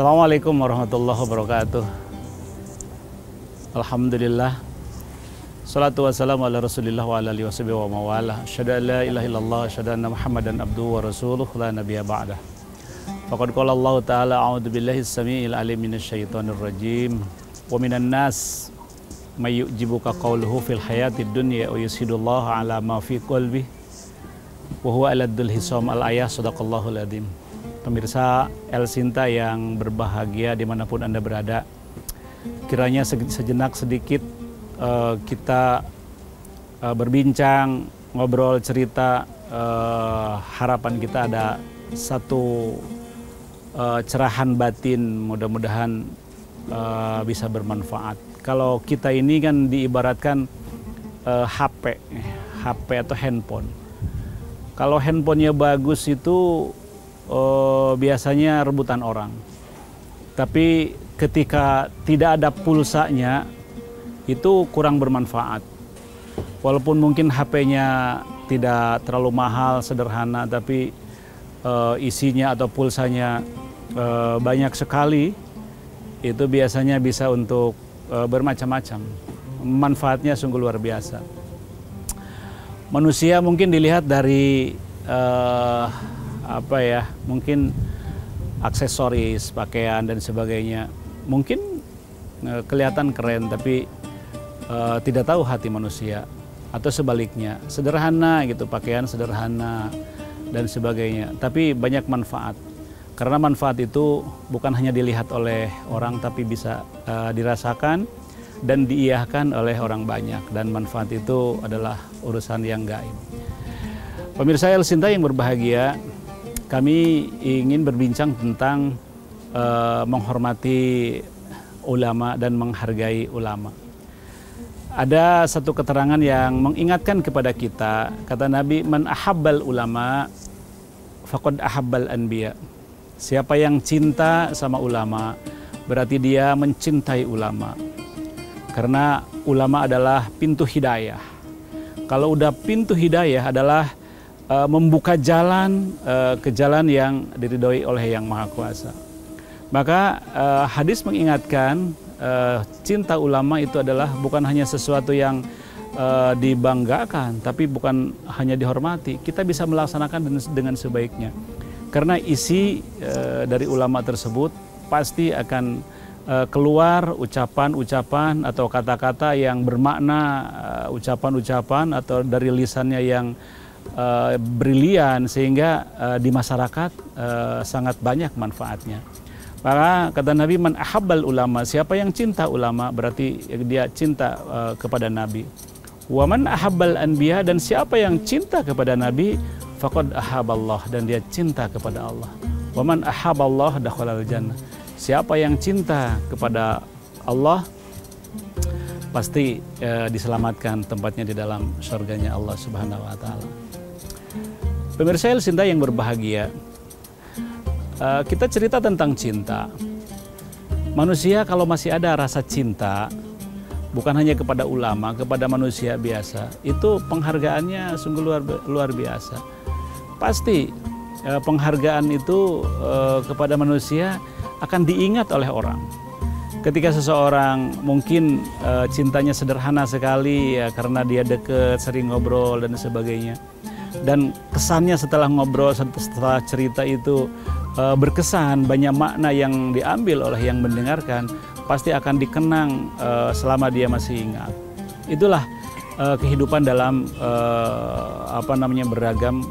Assalamualaikum warahmatullahi wabarakatuh. Alhamdulillah. Salatu wassalamu ala rasulillah wa ala alihi washabihi wa mawalah. Asyhadu an la ilaha illallah, asyhadu anna Muhammadan abduhu wa rasuluh, la nabiyya ba'dah. Faqad qala Allah ta'ala a'udzu billahi as-sami'il 'alim minasyaitonir rajim. Wa minan nas may yu'jibuka qawluhu fil hayatid dunya wa yashhadullahu 'ala ma fi qalbihi wa huwa aladul hisam. Al-ayah, sadaqallahul adzim. Pemirsa El Sinta yang berbahagia dimanapun Anda berada, kiranya sejenak sedikit kita berbincang, ngobrol, cerita. Harapan kita ada satu cerahan batin, mudah-mudahan bisa bermanfaat. Kalau kita ini kan diibaratkan HP atau handphone. Kalau handphonenya bagus itu biasanya rebutan orang. Tapi ketika tidak ada pulsanya itu kurang bermanfaat. Walaupun mungkin HP-nya tidak terlalu mahal, sederhana, tapi isinya atau pulsanya banyak sekali, itu biasanya bisa untuk bermacam-macam. Manfaatnya sungguh luar biasa. Manusia mungkin dilihat dari mungkin aksesoris, pakaian dan sebagainya, mungkin kelihatan keren, tapi tidak tahu hati manusia. Atau sebaliknya, sederhana gitu, pakaian sederhana dan sebagainya, tapi banyak manfaat. Karena manfaat itu bukan hanya dilihat oleh orang, tapi bisa dirasakan dan diiyahkan oleh orang banyak. Dan manfaat itu adalah urusan yang gaib. Pemirsa El Sinta yang berbahagia, kami ingin berbincang tentang menghormati ulama dan menghargai ulama. Ada satu keterangan yang mengingatkan kepada kita, kata Nabi, man ahabbal ulama faqad ahabbal anbiya. Siapa yang cinta sama ulama, berarti dia mencintai ulama. Karena ulama adalah pintu hidayah. Kalau udah pintu hidayah adalah membuka jalan ke jalan yang diridhoi oleh Yang Maha Kuasa. Maka hadis mengingatkan cinta ulama itu adalah bukan hanya sesuatu yang dibanggakan, tapi bukan hanya dihormati. Kita bisa melaksanakan dengan sebaiknya. Karena isi dari ulama tersebut pasti akan keluar ucapan-ucapan atau kata-kata yang bermakna, ucapan-ucapan atau dari lisannya yang brilian, sehingga di masyarakat sangat banyak manfaatnya. Maka kata Nabi, man ahabbal ulama, siapa yang cinta ulama berarti dia cinta kepada Nabi. Wa man ahabbal anbiya, dan siapa yang cinta kepada Nabi, faqad ahabballah, dan dia cinta kepada Allah. Wa man ahabballah dakhalal jannah. Siapa yang cinta kepada Allah pasti diselamatkan tempatnya di dalam surganya Allah Subhanahu wa taala. Pemirsa El Sinta yang berbahagia, kita cerita tentang cinta. Manusia kalau masih ada rasa cinta, bukan hanya kepada ulama, kepada manusia biasa, itu penghargaannya sungguh luar biasa. Pasti penghargaan itu kepada manusia akan diingat oleh orang. Ketika seseorang mungkin cintanya sederhana sekali, ya, karena dia deket, sering ngobrol dan sebagainya. Dan kesannya setelah ngobrol, setelah cerita itu berkesan, banyak makna yang diambil oleh yang mendengarkan, pasti akan dikenang selama dia masih ingat. Itulah kehidupan dalam beragam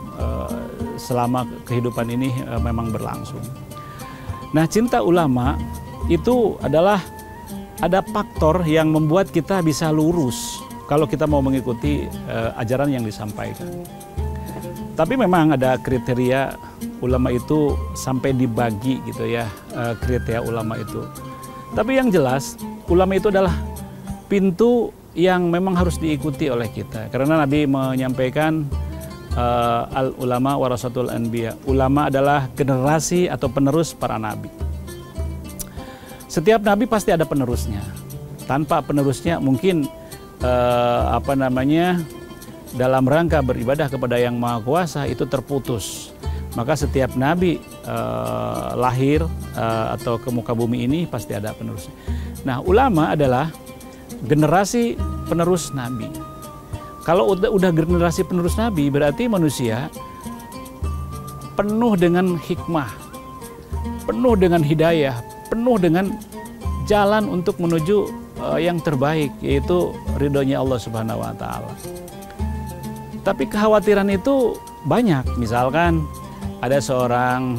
selama kehidupan ini memang berlangsung. Nah, cinta ulama itu adalah ada faktor yang membuat kita bisa lurus kalau kita mau mengikuti ajaran yang disampaikan. Tapi memang ada kriteria ulama itu sampai dibagi gitu ya, kriteria ulama itu. Tapi yang jelas ulama itu adalah pintu yang memang harus diikuti oleh kita. Karena Nabi menyampaikan al ulama warasatul anbiya. Ulama adalah generasi atau penerus para nabi. Setiap nabi pasti ada penerusnya. Tanpa penerusnya mungkin dalam rangka beribadah kepada Yang Maha Kuasa itu terputus. Maka setiap nabi lahir atau ke muka bumi ini pasti ada penerusnya. Nah, ulama adalah generasi penerus Nabi. Kalau udah generasi penerus Nabi, berarti manusia penuh dengan hikmah, penuh dengan hidayah, penuh dengan jalan untuk menuju yang terbaik, yaitu ridhonya Allah Subhanahu wa Ta'ala. Tapi kekhawatiran itu banyak. Misalkan ada seorang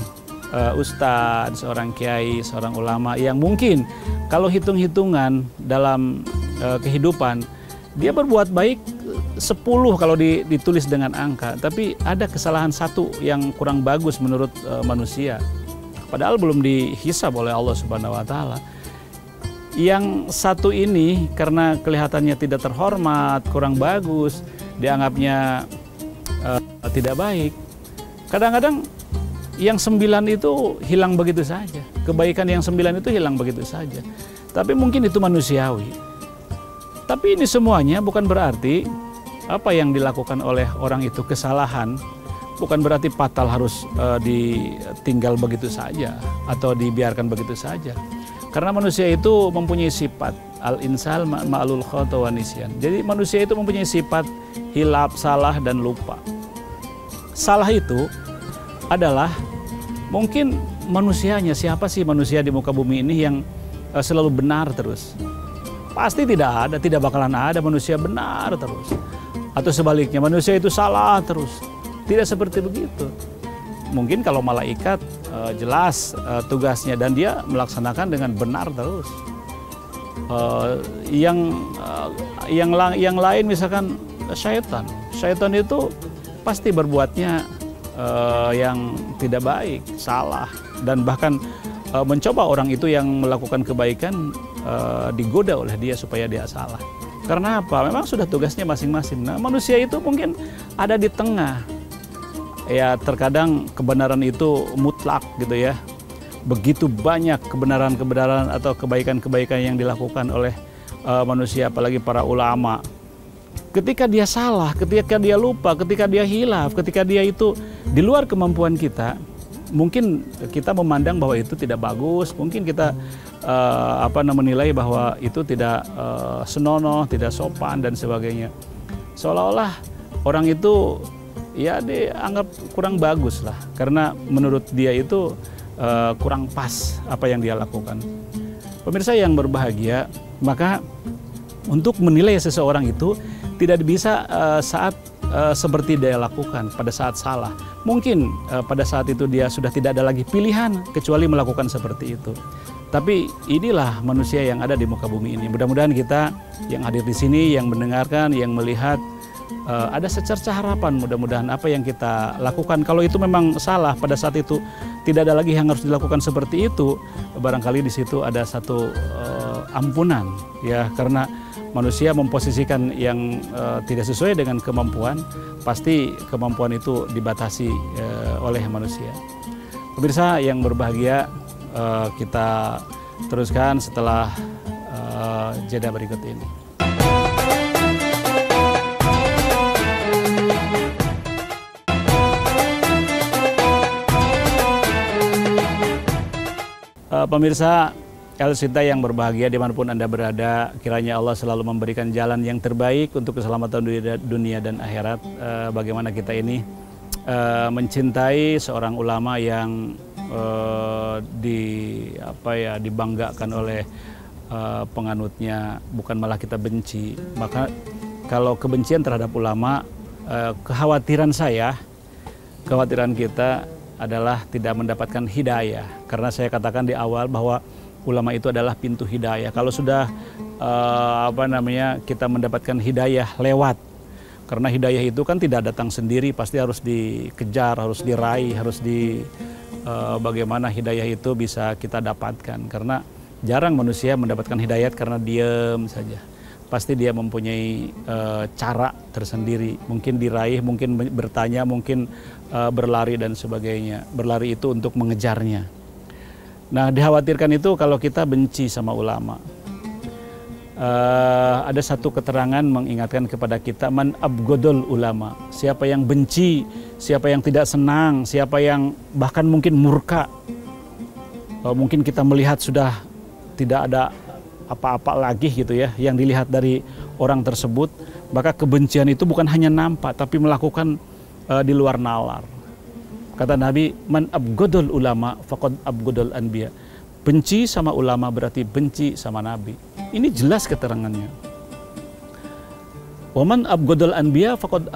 ustadz, seorang kiai, seorang ulama yang mungkin kalau hitung-hitungan dalam kehidupan dia berbuat baik 10 kalau ditulis dengan angka, tapi ada kesalahan satu yang kurang bagus menurut manusia, padahal belum dihisab oleh Allah Subhanahu wa Ta'ala. Yang satu ini karena kelihatannya tidak terhormat, kurang bagus, dianggapnya tidak baik. Kadang-kadang yang 9 itu hilang begitu saja, kebaikan yang 9 itu hilang begitu saja. Tapi mungkin itu manusiawi. Tapi ini semuanya bukan berarti apa yang dilakukan oleh orang itu kesalahan, bukan berarti fatal harus ditinggal begitu saja atau dibiarkan begitu saja. Karena manusia itu mempunyai sifat al-insal ma'alul khata wa nisyan. Jadi manusia itu mempunyai sifat hilap, salah, dan lupa. Salah itu adalah mungkin manusianya. Siapa sih manusia di muka bumi ini yang selalu benar terus? Pasti tidak ada, tidak bakalan ada manusia benar terus. Atau sebaliknya, manusia itu salah terus. Tidak seperti begitu. Mungkin kalau malaikat jelas tugasnya dan dia melaksanakan dengan benar terus. Yang lain misalkan syaitan. Syaitan itu pasti berbuatnya yang tidak baik, salah, dan bahkan mencoba orang itu yang melakukan kebaikan digoda oleh dia supaya dia salah. Karena apa? Memang sudah tugasnya masing-masing. Nah, manusia itu mungkin ada di tengah. Ya, terkadang kebenaran itu mutlak gitu ya. Begitu banyak kebenaran-kebenaran atau kebaikan-kebaikan yang dilakukan oleh manusia, apalagi para ulama. Ketika dia salah, ketika dia lupa, ketika dia hilaf, ketika dia itu di luar kemampuan kita, mungkin kita memandang bahwa itu tidak bagus, mungkin kita menilai bahwa itu tidak senonoh, tidak sopan dan sebagainya. Seolah-olah orang itu ya dianggap kurang bagus lah, karena menurut dia itu kurang pas apa yang dia lakukan. Pemirsa yang berbahagia, maka untuk menilai seseorang itu tidak bisa saat seperti dia lakukan pada saat salah. Mungkin pada saat itu dia sudah tidak ada lagi pilihan kecuali melakukan seperti itu. Tapi inilah manusia yang ada di muka bumi ini. Mudah-mudahan kita yang hadir di sini, yang mendengarkan, yang melihat, ada secerca harapan. Mudah-mudahan apa yang kita lakukan, kalau itu memang salah pada saat itu, tidak ada lagi yang harus dilakukan seperti itu. Barangkali di situ ada satu ampunan, ya, karena manusia memposisikan yang tidak sesuai dengan kemampuan, pasti kemampuan itu dibatasi oleh manusia. Pemirsa yang berbahagia, kita teruskan setelah jeda berikut ini. Pemirsa Elsita yang berbahagia dimanapun Anda berada, kiranya Allah selalu memberikan jalan yang terbaik untuk keselamatan dunia dan akhirat. Bagaimana kita ini mencintai seorang ulama yang dibanggakan oleh penganutnya, bukan malah kita benci. Maka kalau kebencian terhadap ulama, kekhawatiran kita adalah tidak mendapatkan hidayah. Karena saya katakan di awal bahwa ulama itu adalah pintu hidayah. Kalau sudah kita mendapatkan hidayah lewat, karena hidayah itu kan tidak datang sendiri, pasti harus dikejar, harus diraih, bagaimana hidayah itu bisa kita dapatkan. Karena jarang manusia mendapatkan hidayat karena diam saja. Pasti dia mempunyai cara tersendiri, mungkin diraih, mungkin bertanya, mungkin berlari dan sebagainya. Berlari itu untuk mengejarnya. Nah, dikhawatirkan itu kalau kita benci sama ulama. Ada satu keterangan mengingatkan kepada kita, man abgodol ulama, siapa yang benci siapa yang tidak senang, siapa yang bahkan mungkin murka. Mungkin kita melihat sudah tidak ada apa-apa lagi gitu ya yang dilihat dari orang tersebut, maka kebencian itu bukan hanya nampak tapi melakukan di luar nalar. Kata Nabi, man abgodol ulama faqad abgodol anbiya. Benci sama ulama berarti benci sama Nabi. Ini jelas keterangannya. Waman abgodol anbiya faqad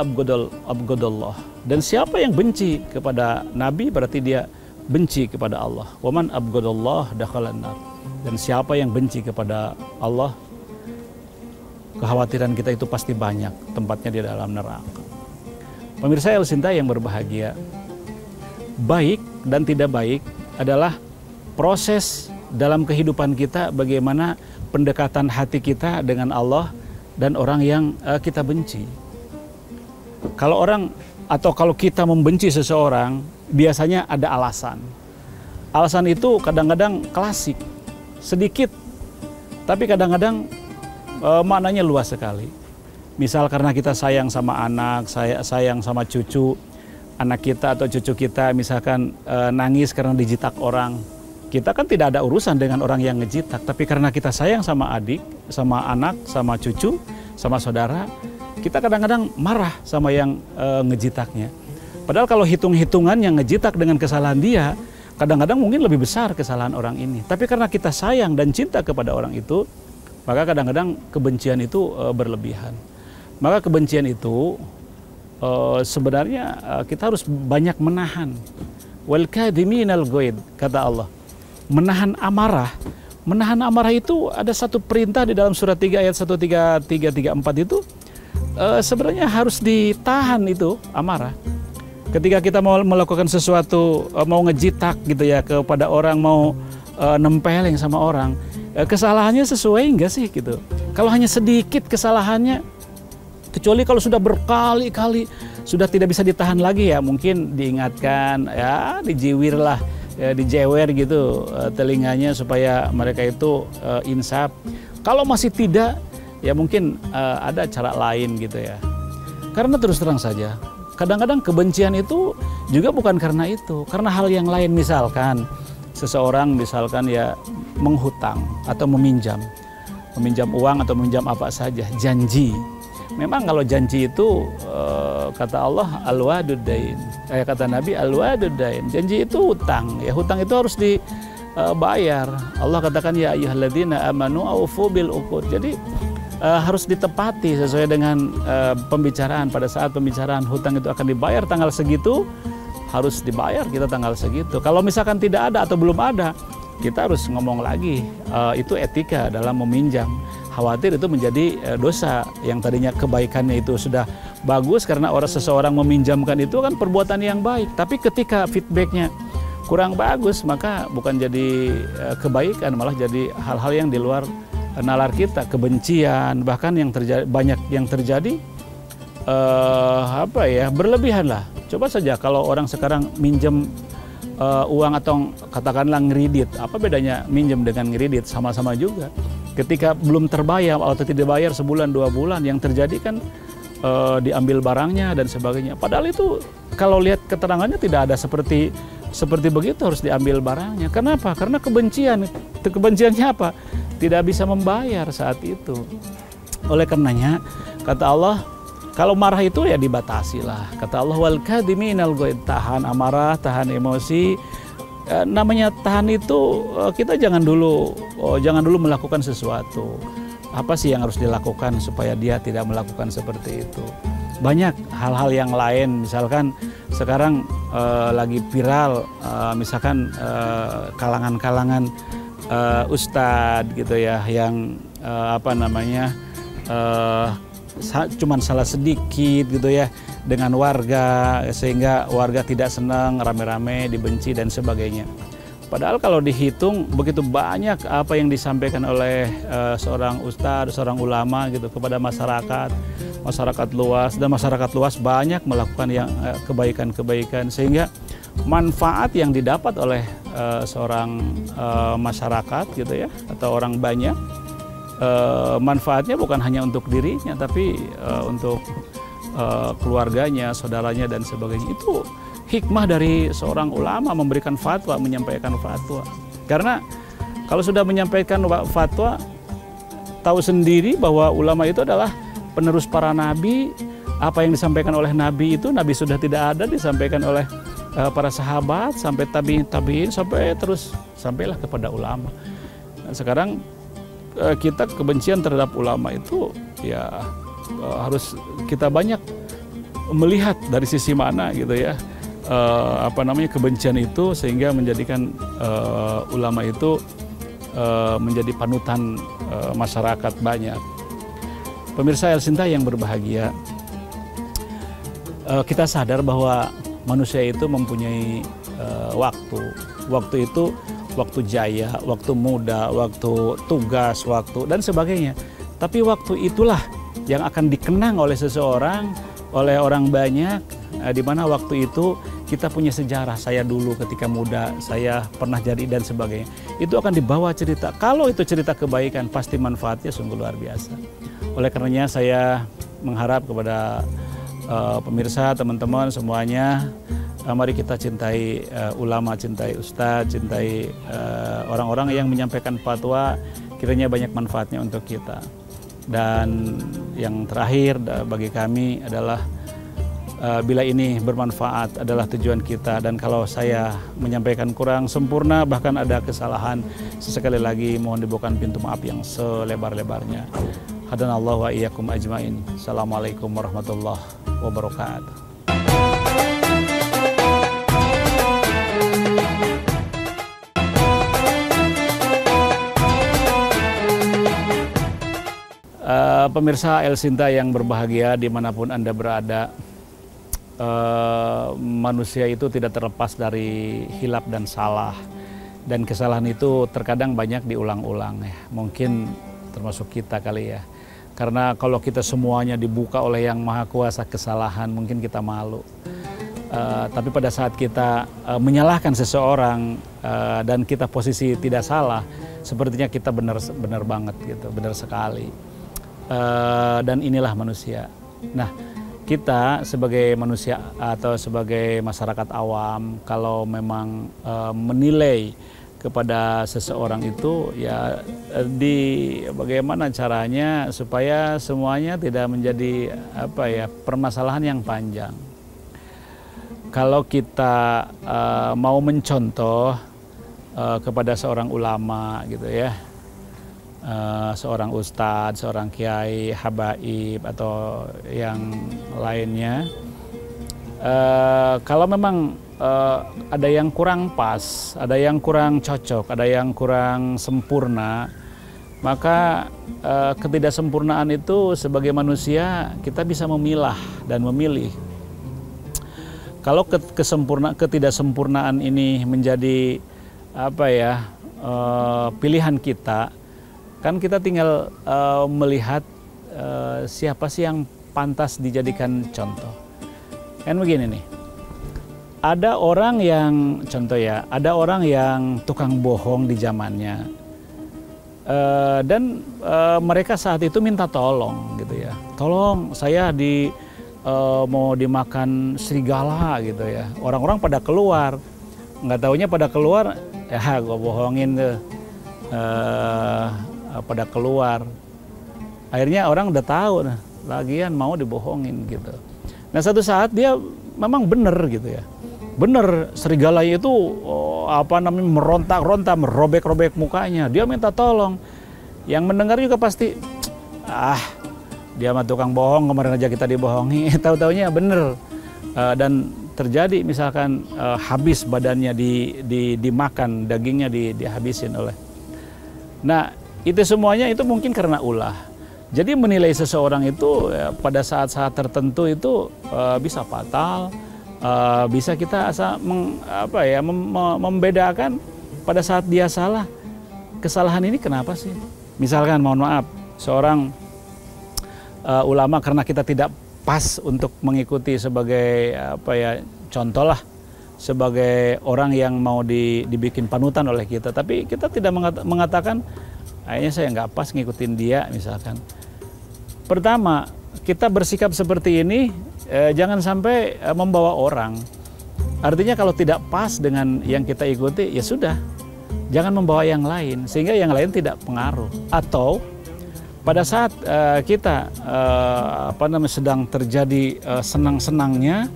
abgodollah. Dan siapa yang benci kepada Nabi berarti dia benci kepada Allah. Waman abgodallah dakhalan nar. Dan siapa yang benci kepada Allah, kekhawatiran kita itu pasti banyak, tempatnya di dalam neraka. Pemirsa El Sinta yang berbahagia, baik dan tidak baik adalah proses dalam kehidupan kita, bagaimana pendekatan hati kita dengan Allah dan orang yang kita benci. Kalau orang atau kalau kita membenci seseorang, biasanya ada alasan. Alasan itu kadang-kadang klasik, sedikit, tapi kadang-kadang maknanya luas sekali. Misal karena kita sayang sama anak, sayang sama cucu, anak kita atau cucu kita misalkan nangis karena dijitak orang. Kita kan tidak ada urusan dengan orang yang ngejitak, tapi karena kita sayang sama adik, sama anak, sama cucu, sama saudara, kita kadang-kadang marah sama yang ngejitaknya. Padahal kalau hitung-hitungan yang ngejitak dengan kesalahan dia, kadang-kadang mungkin lebih besar kesalahan orang ini. Tapi karena kita sayang dan cinta kepada orang itu, maka kadang-kadang kebencian itu berlebihan. Maka kebencian itu sebenarnya kita harus banyak menahan. Wal kadhiminal ghaid, kata Allah. Menahan amarah. Menahan amarah itu ada satu perintah di dalam surat 3 ayat 133-34 itu sebenarnya harus ditahan itu amarah. Ketika kita mau melakukan sesuatu, mau ngejitak gitu ya kepada orang, mau nempeleng sama orang, kesalahannya sesuai enggak sih gitu. Kalau hanya sedikit kesalahannya, kecuali kalau sudah berkali-kali sudah tidak bisa ditahan lagi ya, mungkin diingatkan ya, dijiwir lah, ya, dijewer gitu telinganya supaya mereka itu insaf. Kalau masih tidak, ya mungkin ada cara lain gitu ya. Karena terus terang saja, kadang-kadang kebencian itu juga bukan karena itu, karena hal yang lain. Misalkan seseorang misalkan ya menghutang atau meminjam uang atau meminjam apa saja, janji. Memang kalau janji itu kata Allah al-wadudain, kata Nabi al-wadudain, janji itu hutang. Ya hutang itu harus dibayar. Allah katakan ya ayyuhalladzina amanu aufu bil uqud. Jadi harus ditepati sesuai dengan pembicaraan. Pada saat pembicaraan hutang itu akan dibayar tanggal segitu, harus dibayar kita tanggal segitu. Kalau misalkan tidak ada atau belum ada, kita harus ngomong lagi. Itu etika dalam meminjam. Khawatir itu menjadi dosa yang tadinya kebaikannya itu sudah bagus karena seseorang meminjamkan itu kan perbuatan yang baik. Tapi ketika feedbacknya kurang bagus, maka bukan jadi kebaikan, malah jadi hal-hal yang di luar nalar kita, kebencian, bahkan yang terjadi, banyak yang terjadi berlebihan lah. Coba saja kalau orang sekarang minjem uang atau katakanlah ngeridit, apa bedanya minjem dengan ngeridit? Sama-sama juga. Ketika belum terbayar atau tidak dibayar sebulan 2 bulan, yang terjadi kan diambil barangnya dan sebagainya. Padahal itu kalau lihat keterangannya tidak ada seperti begitu, harus diambil barangnya. Kenapa? Karena kebencian. Kebenciannya apa? Tidak bisa membayar saat itu. Oleh karenanya kata Allah, kalau marah itu ya dibatasi lah. Kata Allah wal kadhiminal ghaid, tahan amarah, tahan emosi. Namanya tahan itu kita jangan dulu melakukan sesuatu. Apa sih yang harus dilakukan supaya dia tidak melakukan seperti itu? Banyak hal-hal yang lain, misalkan sekarang lagi viral, misalkan kalangan-kalangan ustadz gitu ya, yang cuman salah sedikit gitu ya dengan warga, sehingga warga tidak senang, rame-rame dibenci dan sebagainya. Padahal kalau dihitung begitu banyak apa yang disampaikan oleh seorang ustadz, seorang ulama gitu kepada masyarakat luas, dan masyarakat luas banyak melakukan yang kebaikan-kebaikan, sehingga manfaat yang didapat oleh seorang masyarakat gitu ya atau orang banyak, manfaatnya bukan hanya untuk dirinya tapi untuk keluarganya, saudaranya dan sebagainya. Itu hikmah dari seorang ulama memberikan fatwa, menyampaikan fatwa. Karena kalau sudah menyampaikan fatwa, tahu sendiri bahwa ulama itu adalah penerus para nabi. Apa yang disampaikan oleh nabi itu, nabi sudah tidak ada, disampaikan oleh para sahabat sampai tabiin sampai terus sampailah kepada ulama. Nah, sekarang kita kebencian terhadap ulama itu ya harus kita banyak melihat dari sisi mana gitu ya, kebencian itu sehingga menjadikan ulama itu menjadi panutan masyarakat banyak. Pemirsa El Sinta yang berbahagia, kita sadar bahwa manusia itu mempunyai waktu. Waktu itu waktu jaya, waktu muda, waktu tugas, waktu dan sebagainya. Tapi waktu itulah yang akan dikenang oleh seseorang, oleh orang banyak, di mana waktu itu kita punya sejarah. Saya dulu ketika muda, saya pernah jadi dan sebagainya. Itu akan dibawa cerita. Kalau itu cerita kebaikan, pasti manfaatnya sungguh luar biasa. Oleh karenanya saya mengharap kepada pemirsa, teman-teman semuanya, mari kita cintai ulama, cintai ustadz, cintai orang-orang yang menyampaikan fatwa, kiranya banyak manfaatnya untuk kita. Dan yang terakhir bagi kami adalah bila ini bermanfaat adalah tujuan kita, dan kalau saya menyampaikan kurang sempurna, bahkan ada kesalahan, sesekali lagi mohon dibukakan pintu maaf yang selebar-lebarnya. Hadanallahu wa iyyakum ajmain. Assalamualaikum warahmatullahi wabarakatuh. Pemirsa El Sinta yang berbahagia dimanapun Anda berada, manusia itu tidak terlepas dari hilaf dan salah, dan kesalahan itu terkadang banyak diulang-ulang ya. Mungkin termasuk kita kali ya, karena kalau kita semuanya dibuka oleh Yang Maha Kuasa kesalahan, mungkin kita malu. Tapi pada saat kita menyalahkan seseorang dan kita posisi tidak salah, sepertinya kita benar banget gitu, benar sekali. Dan inilah manusia. Nah, kita sebagai manusia atau sebagai masyarakat awam, kalau memang menilai kepada seseorang itu ya bagaimana caranya supaya semuanya tidak menjadi permasalahan yang panjang. Kalau kita mau mencontoh kepada seorang ulama gitu ya, seorang ustadz, seorang kiai, habaib atau yang lainnya, kalau memang ada yang kurang pas, ada yang kurang cocok, ada yang kurang sempurna, maka ketidaksempurnaan itu sebagai manusia kita bisa memilah dan memilih. Kalau ketidaksempurnaan ini menjadi pilihan kita, kan kita tinggal melihat siapa sih yang pantas dijadikan contoh. Kan begini nih, ada orang yang ada orang yang tukang bohong di zamannya, dan mereka saat itu minta tolong gitu ya, tolong saya mau dimakan serigala gitu ya. Orang-orang pada keluar, nggak taunya pada keluar, ya gue bohongin tuh. Pada keluar, akhirnya orang udah tahu, nah lagian mau dibohongin gitu. Nah satu saat dia memang bener gitu ya, bener serigala itu meronta-ronta, merobek-robek mukanya, dia minta tolong. Yang mendengar juga pasti, dia mah tukang bohong, kemarin aja kita dibohongi, tahu-taunya bener. Dan terjadi misalkan habis badannya dimakan, dagingnya dihabisin oleh. Nah itu semuanya itu mungkin karena ulah. Jadi menilai seseorang itu pada saat-saat tertentu itu bisa fatal, bisa kita membedakan pada saat dia salah. Kesalahan ini kenapa sih? Misalkan mohon maaf, seorang ulama karena kita tidak pas untuk mengikuti sebagai contoh lah, sebagai orang yang mau dibikin panutan oleh kita, tapi kita tidak mengatakan kayaknya saya nggak pas ngikutin dia misalkan. Pertama, kita bersikap seperti ini jangan sampai membawa orang. Artinya kalau tidak pas dengan yang kita ikuti, ya sudah, jangan membawa yang lain sehingga yang lain tidak pengaruh. Atau pada saat kita sedang terjadi senang-senangnya,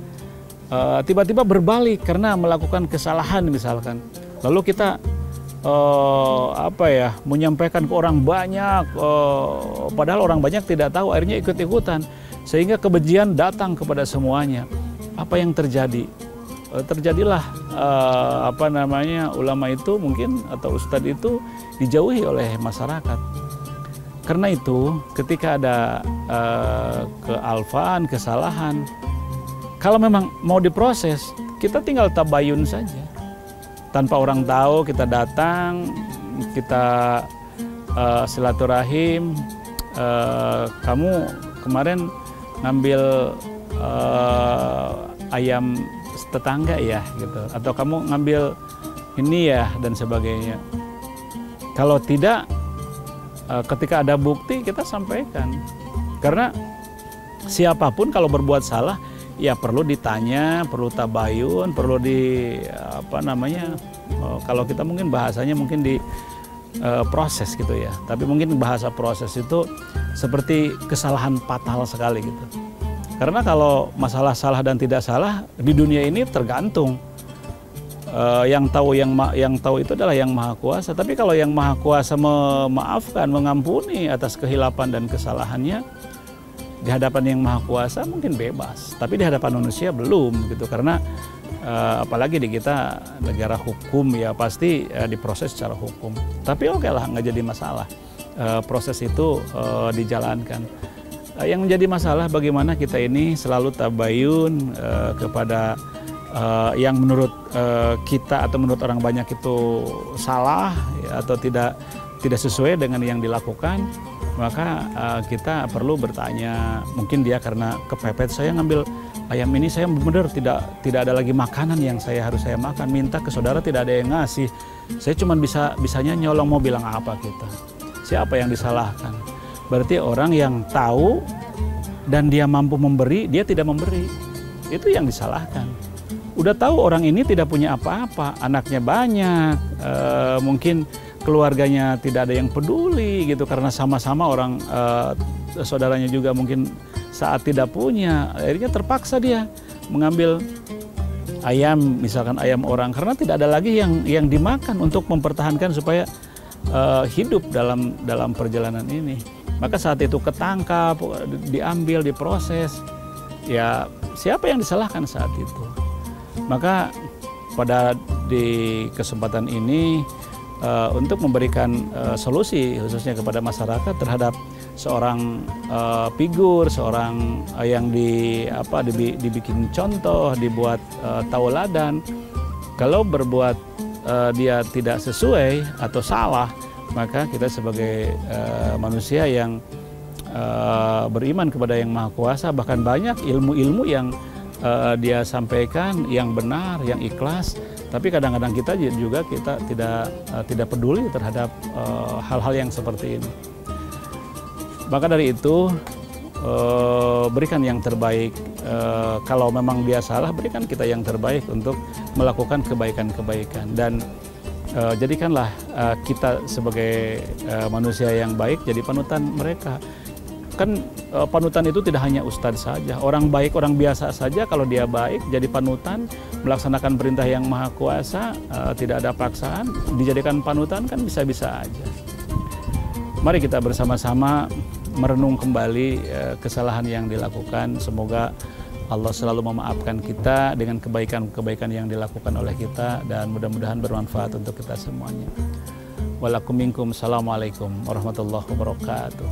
tiba-tiba berbalik karena melakukan kesalahan misalkan, lalu kita menyampaikan ke orang banyak, padahal orang banyak tidak tahu, akhirnya ikut-ikutan sehingga kebencian datang kepada semuanya. Apa yang terjadi? Terjadilah ulama itu mungkin atau ustadz itu dijauhi oleh masyarakat. Karena itu ketika ada kealfaan, kesalahan, kalau memang mau diproses, kita tinggal tabayun saja. Tanpa orang tahu, kita datang, kita silaturahim, kamu kemarin ngambil ayam tetangga ya, gitu, atau kamu ngambil ini ya, dan sebagainya. Kalau tidak, ketika ada bukti kita sampaikan. Karena siapapun kalau berbuat salah, ya perlu ditanya, perlu tabayun, perlu kalau kita mungkin bahasanya mungkin di proses gitu ya. Tapi mungkin bahasa proses itu seperti kesalahan fatal sekali gitu. Karena kalau masalah salah dan tidak salah di dunia ini tergantung. Yang tahu itu adalah Yang Maha Kuasa. Tapi kalau Yang Maha Kuasa memaafkan, mengampuni atas kehilapan dan kesalahannya, di hadapan Yang Maha Kuasa mungkin bebas. Tapi di hadapan manusia belum gitu. Karena apalagi di kita negara hukum, ya pasti diproses secara hukum. Tapi oke lah, nggak jadi masalah. Proses itu dijalankan. Yang menjadi masalah bagaimana kita ini selalu tabayun kepada yang menurut kita atau menurut orang banyak itu salah, ya, atau tidak sesuai dengan yang dilakukan. Maka kita perlu bertanya, mungkin dia karena kepepet, saya ngambil ayam ini, saya benar tidak ada lagi makanan yang harus saya makan, minta ke saudara tidak ada yang ngasih, saya cuma bisanya nyolong, mau bilang apa kita? Siapa yang disalahkan? Berarti orang yang tahu dan dia mampu memberi, dia tidak memberi, itu yang disalahkan. Udah tahu orang ini tidak punya apa-apa, anaknya banyak, mungkin keluarganya tidak ada yang peduli gitu, karena sama-sama orang saudaranya juga mungkin saat tidak punya, akhirnya terpaksa dia mengambil ayam, misalkan ayam orang, karena tidak ada lagi yang dimakan untuk mempertahankan supaya hidup dalam perjalanan ini. Maka saat itu ketangkap, diambil, diproses, ya siapa yang disalahkan saat itu? Maka di kesempatan ini untuk memberikan solusi khususnya kepada masyarakat terhadap seorang figur, seorang yang dibikin contoh, dibuat tauladan. Kalau berbuat dia tidak sesuai atau salah, maka kita sebagai manusia yang beriman kepada Yang Maha Kuasa, bahkan banyak ilmu-ilmu yang dia sampaikan yang benar, yang ikhlas, tapi kadang-kadang kita juga tidak peduli terhadap hal-hal yang seperti ini. Maka dari itu berikan yang terbaik. Kalau memang dia salah, berikan kita yang terbaik untuk melakukan kebaikan-kebaikan, dan jadikanlah kita sebagai manusia yang baik jadi panutan mereka. Kan panutan itu tidak hanya ustadz saja, orang baik, orang biasa saja kalau dia baik jadi panutan, melaksanakan perintah Yang Maha Kuasa, tidak ada paksaan, dijadikan panutan, kan bisa-bisa aja. Mari kita bersama-sama merenung kembali kesalahan yang dilakukan. Semoga Allah selalu memaafkan kita dengan kebaikan-kebaikan yang dilakukan oleh kita, dan mudah-mudahan bermanfaat untuk kita semuanya. Walakum minkum, assalamualaikum warahmatullahi wabarakatuh.